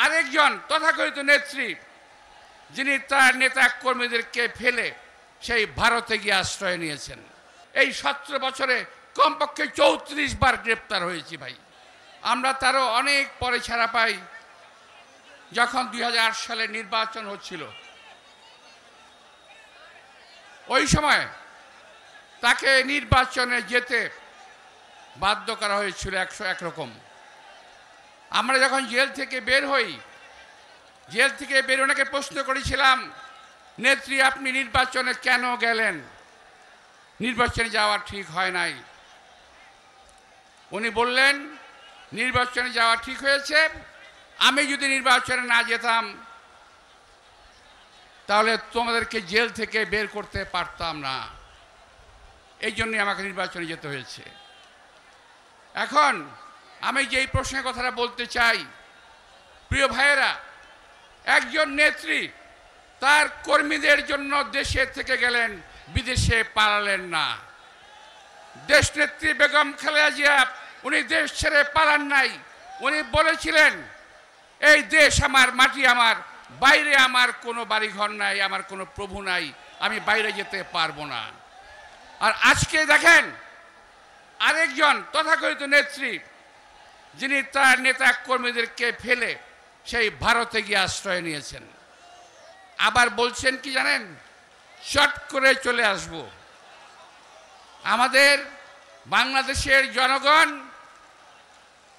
আরেকজন তথাকথিত নেত্রী যিনি তার নেতা কর্মীদেরকে ফেলে সেই ভারতে গিয়ে আশ্রয় নিয়েছেন। এই 17 বছরে কমপক্ষে 34 বার গ্রেপ্তার হয়েছি ভাই। আমরা তারও অনেক পরে ছাড়া পাই। যখন 2008 সালে নির্বাচন হচ্ছিল, ওই সময় তাকে নির্বাচনে যেতে বাধ্য করা হয়েছিল 101 রকম। আমরা যখন জেল থেকে বের হই, জেল থেকে বের ওনাকে প্রশ্ন করেছিলাম, নেত্রী আপনি নির্বাচনে কেন গেলেন? নির্বাচনে যাওয়া ঠিক হয় নাই। উনি বললেন নির্বাচনে যাওয়া ঠিক হয়েছে, আমি যদি নির্বাচনে না যেতাম তাহলে তোমাদেরকে জেল থেকে বের করতে পারতাম না, এই জন্যই আমাকে নির্বাচনে যেতে হয়েছে। এখন আমি যেই প্রশ্নের কথাটা বলতে চাই, প্রিয় ভাইয়েরা, একজন নেত্রী তার কর্মীদের জন্য দেশে থেকে গেলেন, বিদেশে পালালেন না। দেশনেত্রী বেগম খালেদা জিয়া উনি দেশ ছেড়ে পালান নাই। উনি বলেছিলেন এই দেশ আমার, মাটি আমার, বাইরে আমার কোনো বাড়িঘর নাই, আমার কোনো প্রভু নাই, আমি বাইরে যেতে পারবো না। আর আজকে দেখেন আরেকজন তথাকথিত নেত্রী যিনি তার নেতা কর্মীদেরকে ফেলে সেই ভারতে গিয়ে আশ্রয় নিয়েছেন। আবার বলছেন কি জানেন, চট করে চলে আসব। আমাদের বাংলাদেশের জনগণ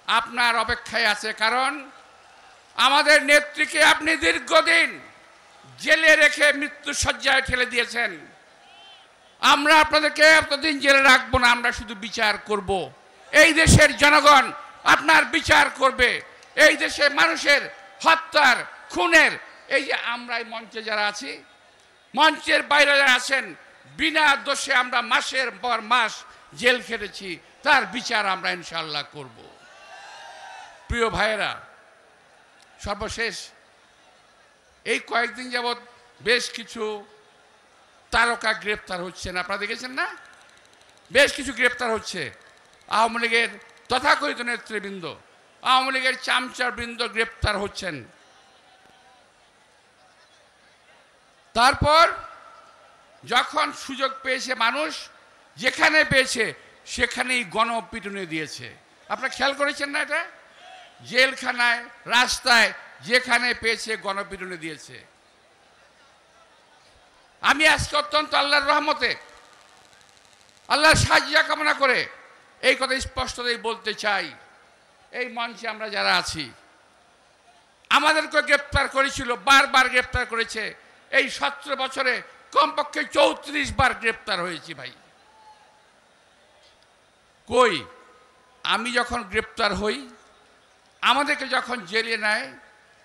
আপনার অপেক্ষায় আছে, কারণ আমাদের নেত্রীকে আপনি দীর্ঘদিন জেলে রেখে মৃত্যুশয্যায় ঠেলে দিয়েছেন। আমরা আপনাদেরকে এতদিন জেলে রাখবো না, আমরা শুধু বিচার করব। এই দেশের জনগণ আপনার বিচার করবে। এই দেশে মানুষের হত্যার, খুনের, এই যে আমরা এই মঞ্চে যারা আছি, মঞ্চের বাইরে যারা আছেন, বিনা দোষে আমরা মাসের পর মাস জেল খেটেছি, তার বিচার আমরা ইনশাআল্লাহ করব। প্রিয় ভাইয়েরা, সর্বশেষ এই কয়েকদিন যাবৎ বেশ কিছু তারকা গ্রেপ্তার হচ্ছেন, আপনারা দেখেছেন না? বেশ কিছু গ্রেপ্তার হচ্ছে। আওয়ামী লীগের তথাকথিত নেতৃবৃন্দ, আওয়ামী লীগের চামচাবৃন্দ গ্রেপ্তার হচ্ছেন। তারপর যখন সুযোগ পেয়েছে মানুষ, যেখানে পেয়েছে সেখানেই গণপিটুনি দিয়েছে। আপনারা খেয়াল করেছেন না? এটা জেলখানায়, রাস্তায়, যেখানে পেয়েছে গণপিটুনি দিয়েছে। আমি আজকে অত্যন্ত আল্লাহর রহমতে, আল্লাহর সাহায্য কামনা করে এই কথা স্পষ্টতই বলতে চাই, এই মঞ্চে আমরা যারা আছি, আমাদেরকে গ্রেপ্তার করেছিল, বারবার গ্রেপ্তার করেছে। এই 17 বছরে কমপক্ষে 34 বার গ্রেপ্তার হয়েছি ভাই। কই আমি যখন গ্রেপ্তার হই, আমাদেরকে যখন জেলে নেয়,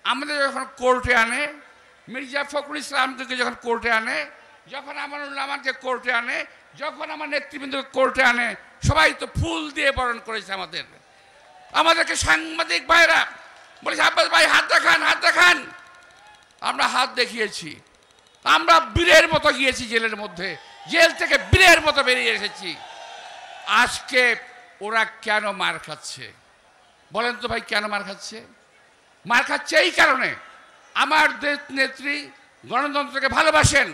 আমাদের যখন কোর্টে আনে, মির্জা ফখরুল ইসলামকে যখন কোর্টে আনে, যখন আমানুল আমানকে কোর্টে আনে, যখন আমার নেতৃবৃন্দকে কোর্টে আনে, সবাই তো ফুল দিয়ে বরণ করেছে আমাদের। আমাদেরকে সাংবাদিক ভাইরা বলেছে আব্বাস ভাই হাত দেখান, হাত দেখান। আমরা হাত দেখিয়েছি। আমরা বীরের মতো গিয়েছি জেলের মধ্যে, জেল থেকে বীরের মতো বেরিয়ে এসেছি। আজকে ওরা কেন মার খাচ্ছে বলেন তো ভাই? কেন মার খাচ্ছে? মার খাচ্ছে এই কারণে, আমার দেশ নেত্রী গণতন্ত্রকে ভালোবাসেন,